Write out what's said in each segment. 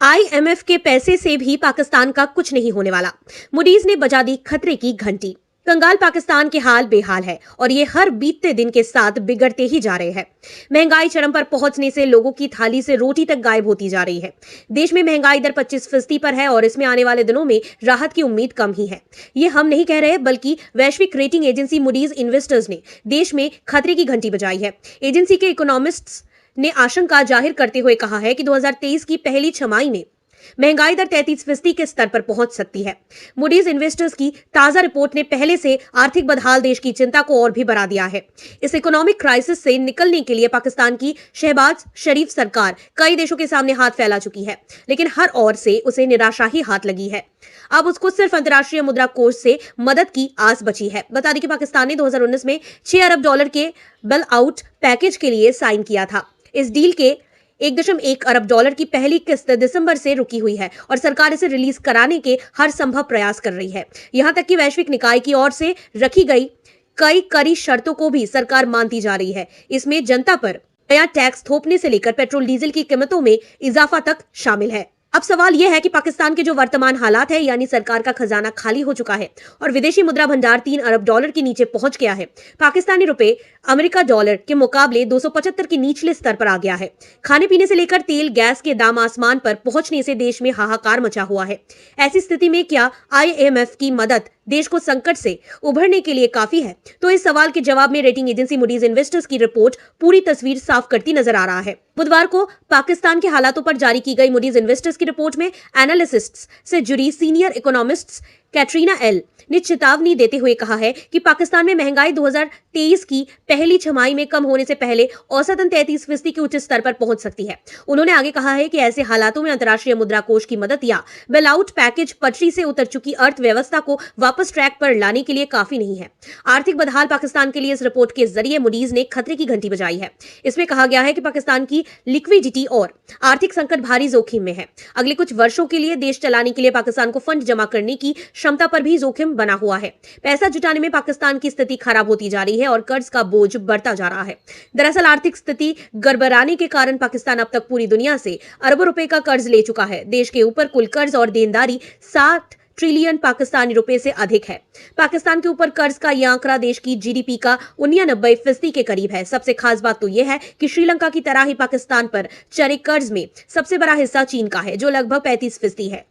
IMF के पैसे से भी पाकिस्तान का कुछ नहीं होने वाला। मूडीज ने बजा दी खतरे की घंटी। कंगाल पाकिस्तान के हाल बेहाल है और ये हर बीतते दिन के साथ बिगड़ते ही जा रहे हैं। महंगाई चरम पर पहुंचने से लोगों की थाली से रोटी तक गायब होती जा रही है। देश में महंगाई दर 25% पर है और इसमें आने वाले दिनों में राहत की उम्मीद कम ही है। ये हम नहीं कह रहे, बल्कि वैश्विक रेटिंग एजेंसी मूडीज इन्वेस्टर्स ने देश में खतरे की घंटी बजाई है। एजेंसी के इकोनॉमिस्ट्स ने आशंका जाहिर करते हुए कहा है कि 2023 की पहली छमाही में महंगाई दर 33% के स्तर पर पहुंच सकती है। मूडीज इन्वेस्टर्स की ताजा रिपोर्ट ने पहले से आर्थिक बदहाल देश की चिंता को और भी बढ़ा दिया है। इस इकोनॉमिक क्राइसिस से निकलने के लिए पाकिस्तान की शहबाज शरीफ सरकार कई देशों के सामने हाथ फैला चुकी है, लेकिन हर ओर से उसे निराशा ही हाथ लगी है। अब उसको सिर्फ अंतर्राष्ट्रीय मुद्रा कोष से मदद की आस बची है। बता दें कि पाकिस्तान ने 2019 में $6 अरब के बेल आउट पैकेज के लिए साइन किया था। इस डील के $1.1 अरब की पहली किस्त दिसंबर से रुकी हुई है और सरकार इसे रिलीज कराने के हर संभव प्रयास कर रही है। यहां तक कि वैश्विक निकाय की ओर से रखी गई कई कड़ी शर्तों को भी सरकार मानती जा रही है। इसमें जनता पर नया टैक्स थोपने से लेकर पेट्रोल डीजल की कीमतों में इजाफा तक शामिल है। अब सवाल यह है कि पाकिस्तान के जो वर्तमान हालात है, यानी सरकार का खजाना खाली हो चुका है और विदेशी मुद्रा भंडार $3 अरब के नीचे पहुंच गया है। पाकिस्तानी रुपए अमेरिका डॉलर के मुकाबले 275 के निचले स्तर पर आ गया है। खाने पीने से लेकर तेल गैस के दाम आसमान पर पहुंचने से देश में हाहाकार मचा हुआ है। ऐसी स्थिति में क्या आईएमएफ की मदद देश को संकट से उभरने के लिए काफी है? तो इस सवाल के जवाब में रेटिंग एजेंसी मूडीज इन्वेस्टर्स की रिपोर्ट पूरी तस्वीर साफ करती नजर आ रहा है। बुधवार को पाकिस्तान के हालातों पर जारी की गई मूडीज इन्वेस्टर्स की रिपोर्ट में एनालिस्ट्स से जुड़ी सीनियर इकोनॉमिस्ट्स कैटरीना एल ने चेतावनी देते हुए कहा है कि पाकिस्तान में महंगाई 2023 की पहली छमाही में कम होने से पहले औसतन 33% के उच्च स्तर पर पहुंच सकती है। उन्होंने आगे कहा है कि ऐसे हालातों में अंतर्राष्ट्रीय मुद्रा कोष की मदद या बेल आउट पैकेज पटरी से उतर चुकी अर्थव्यवस्था को वापस ट्रैक पर लाने के लिए काफी नहीं है। आर्थिक बदहाल पाकिस्तान के लिए इस रिपोर्ट के जरिए मूडीज ने खतरे की घंटी बजाई है। इसमें कहा गया है कि पाकिस्तान की लिक्विडिटी और आर्थिक संकट भारी जोखिम में है। अगले कुछ वर्षों के लिए देश चलाने के लिए पाकिस्तान को फंड जमा करने की क्षमता पर भी जोखिम बना हुआ है। पैसा जुटाने में पाकिस्तान की स्थिति खराब होती जा रही है और कर्ज का बोझ बढ़ता जा रहा है। दरअसल आर्थिक स्थिति गड़बड़ाने के कारण पाकिस्तान अब तक पूरी दुनिया से अरबों रुपए का कर्ज ले चुका है। देश के ऊपर कुल कर्ज और देनदारी 60 ट्रिलियन पाकिस्तानी रुपए से अधिक है। पाकिस्तान के ऊपर कर्ज का यह आंकड़ा देश की जीडीपी का 99% के करीब है। सबसे खास बात तो यह है कि श्रीलंका की तरह ही पाकिस्तान पर चढ़े कर्ज में सबसे बड़ा हिस्सा चीन का है, जो लगभग 35% है।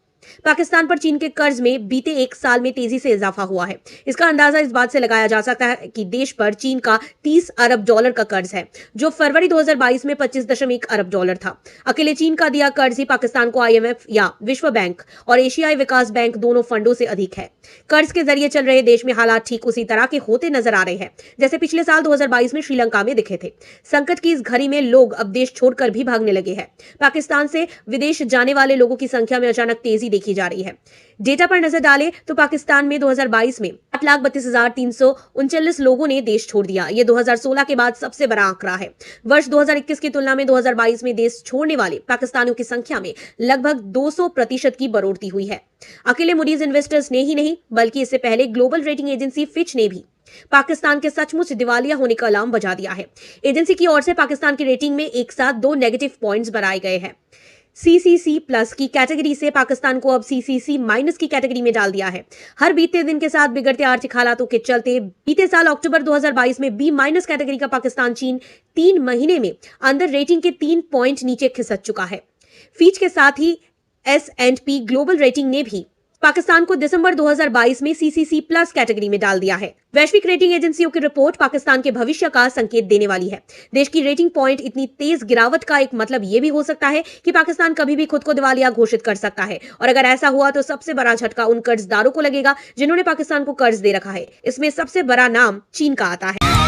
पाकिस्तान पर चीन के कर्ज में बीते एक साल में तेजी से इजाफा हुआ है। इसका अंदाजा इस बात से लगाया जा सकता है कि देश पर चीन का $30 अरब का कर्ज है, जो फरवरी 2022 में $25.1 अरब था। अकेले चीन का दिया कर्ज ही पाकिस्तान को आईएमएफ या विश्व बैंक और एशियाई विकास बैंक दोनों फंडों से अधिक है। कर्ज के जरिए चल रहे देश में हालात ठीक उसी तरह के होते नजर आ रहे हैं जैसे पिछले साल 2022 में श्रीलंका में दिखे थे। संकट की इस घड़ी में लोग अब देश छोड़कर भी भागने लगे हैं। पाकिस्तान से विदेश जाने वाले लोगों की संख्या में अचानक तेजी देखी जा रही है। डेटा पर नजर डालें तो पाकिस्तान में 2022 में 8,32,339 लोगों ने देश छोड़ दिया। ये 2016 के बाद सबसे बड़ा आंकड़ा है। वर्ष 2021 की तुलना में 2022 में देश छोड़ने वाले पाकिस्तानियों की संख्या में लगभग 200% की बढ़ोतरी हुई है। अकेले मूडीज इन्वेस्टर्स ने ही नहीं, बल्कि इससे पहले ग्लोबल रेटिंग एजेंसी फिच ने भी पाकिस्तान के सचमुच दिवालिया होने का अलार्म बजा दिया है। एजेंसी की ओर से पाकिस्तान की रेटिंग में एक साथ 2 नेगेटिव पॉइंट्स बनाए गए हैं। सीसीसी प्लस की कैटेगरी से पाकिस्तान को अब सीसीसी माइनस की कैटेगरी में डाल दिया है। हर बीते दिन के साथ बिगड़ते आर्थिक हालातों के चलते बीते साल अक्टूबर 2022 में बी माइनस कैटेगरी का पाकिस्तान चीन 3 महीने में अंदर रेटिंग के 3 पॉइंट नीचे खिसक चुका है। फीच के साथ ही S&P ग्लोबल रेटिंग ने भी पाकिस्तान को दिसंबर 2022 में सीसीसी प्लस कैटेगरी में डाल दिया है। वैश्विक रेटिंग एजेंसियों की रिपोर्ट पाकिस्तान के भविष्य का संकेत देने वाली है। देश की रेटिंग पॉइंट इतनी तेज गिरावट का एक मतलब यह भी हो सकता है कि पाकिस्तान कभी भी खुद को दिवालिया घोषित कर सकता है और अगर ऐसा हुआ तो सबसे बड़ा झटका उन कर्जदारों को लगेगा जिन्होंने पाकिस्तान को कर्ज दे रखा है। इसमें सबसे बड़ा नाम चीन का आता है।